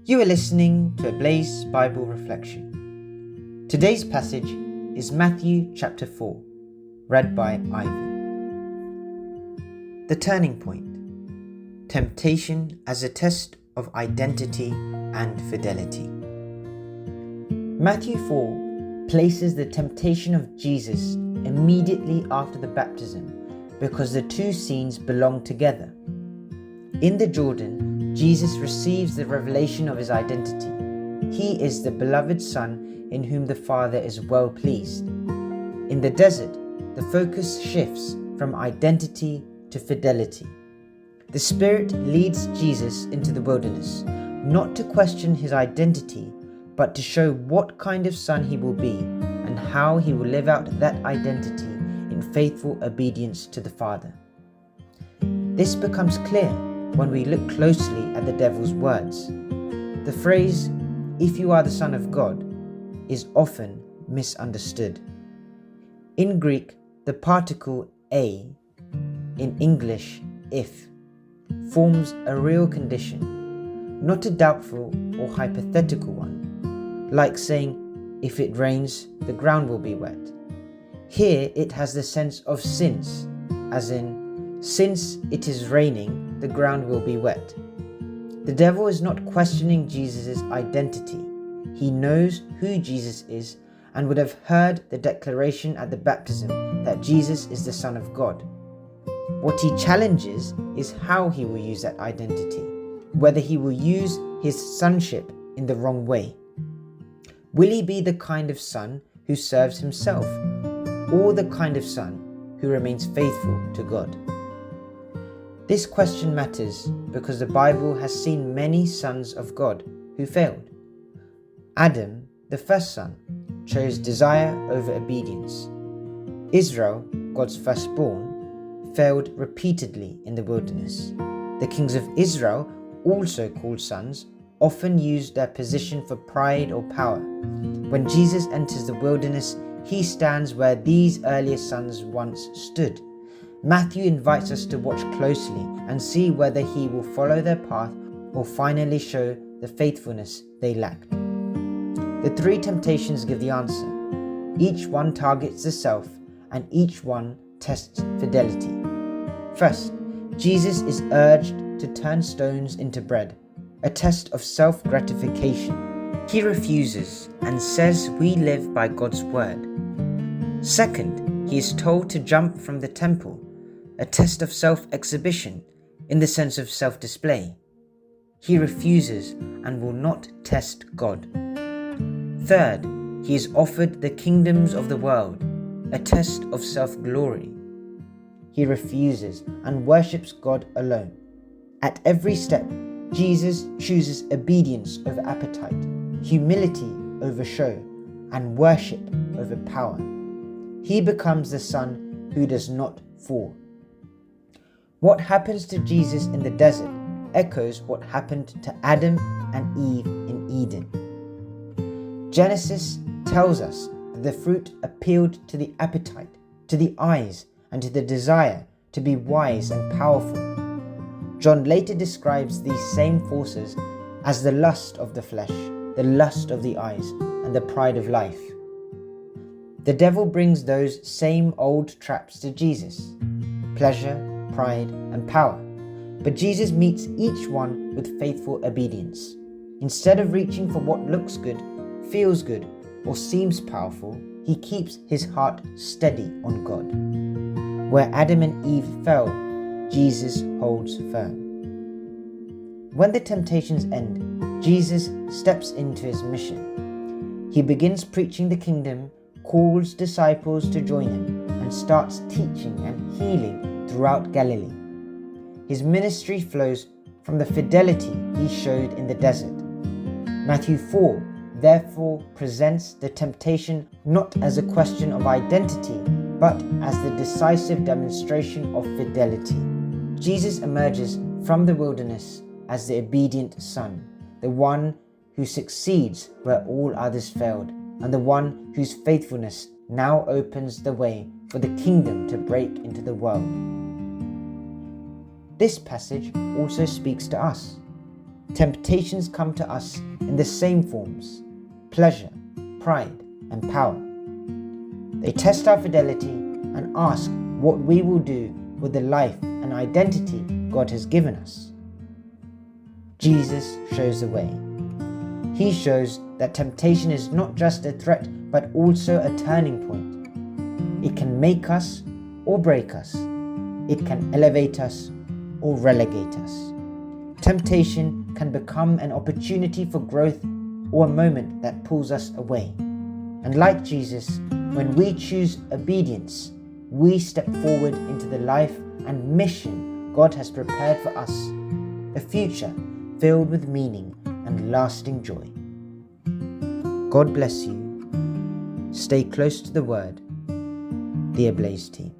You are listening to a Blaze Bible Reflection. Today's passage is Matthew chapter 4, read by Ivan. The turning point. Temptation as a test of identity and fidelity. Matthew 4 places the temptation of Jesus immediately after the baptism because the two scenes belong together. In the Jordan, Jesus receives the revelation of his identity. He is the beloved Son in whom the Father is well pleased. In the desert, the focus shifts from identity to fidelity. The Spirit leads Jesus into the wilderness, not to question his identity, but to show what kind of son he will be and how he will live out that identity in faithful obedience to the Father. This becomes clear when we look closely at the devil's words. The phrase, "if you are the Son of God," is often misunderstood. In Greek, the particle a, in English if, forms a real condition, not a doubtful or hypothetical one, like saying, "if it rains, the ground will be wet." Here it has the sense of since, as in, since it is raining, the ground will be wet. The devil is not questioning Jesus' identity. He knows who Jesus is and would have heard the declaration at the baptism that Jesus is the Son of God. What he challenges is how he will use that identity, whether he will use his sonship in the wrong way. Will he be the kind of son who serves himself, or the kind of son who remains faithful to God? This question matters because the Bible has seen many sons of God who failed. Adam, the first son, chose desire over obedience. Israel, God's firstborn, failed repeatedly in the wilderness. The kings of Israel, also called sons, often used their position for pride or power. When Jesus enters the wilderness, he stands where these earlier sons once stood. Matthew invites us to watch closely and see whether he will follow their path or finally show the faithfulness they lacked. The three temptations give the answer. Each one targets the self, and each one tests fidelity. First, Jesus is urged to turn stones into bread, a test of self-gratification. He refuses and says we live by God's word. Second, he is told to jump from the temple, a test of self-exhibition in the sense of self-display. He refuses and will not test God. Third, he is offered the kingdoms of the world, a test of self-glory. He refuses and worships God alone. At every step, Jesus chooses obedience over appetite, humility over show, and worship over power. He becomes the son who does not fall. What happens to Jesus in the desert echoes what happened to Adam and Eve in Eden. Genesis tells us that the fruit appealed to the appetite, to the eyes, and to the desire to be wise and powerful. John later describes these same forces as the lust of the flesh, the lust of the eyes, and the pride of life. The devil brings those same old traps to Jesus: pleasure, pride, and power. But Jesus meets each one with faithful obedience. Instead of reaching for what looks good, feels good, or seems powerful, he keeps his heart steady on God. Where Adam and Eve fell, Jesus holds firm. When the temptations end, Jesus steps into his mission. He begins preaching the kingdom, calls disciples to join him, and starts teaching and healing throughout Galilee. His ministry flows from the fidelity he showed in the desert. Matthew 4 therefore presents the temptation not as a question of identity, but as the decisive demonstration of fidelity. Jesus emerges from the wilderness as the obedient son, the one who succeeds where all others failed, and the one whose faithfulness now opens the way for the kingdom to break into the world. This passage also speaks to us. temptations come to us in the same forms: pleasure, pride, and power. They test our fidelity and ask what we will do with the life and identity God has given us. Jesus shows the way. He shows that temptation is not just a threat but also a turning point. It can make us or break us. It can elevate us or relegate us. Temptation can become an opportunity for growth or a moment that pulls us away. And like Jesus, when we choose obedience, we step forward into the life and mission God has prepared for us, a future filled with meaning and lasting joy. God bless you. Stay close to the Word. The Ablaze Team.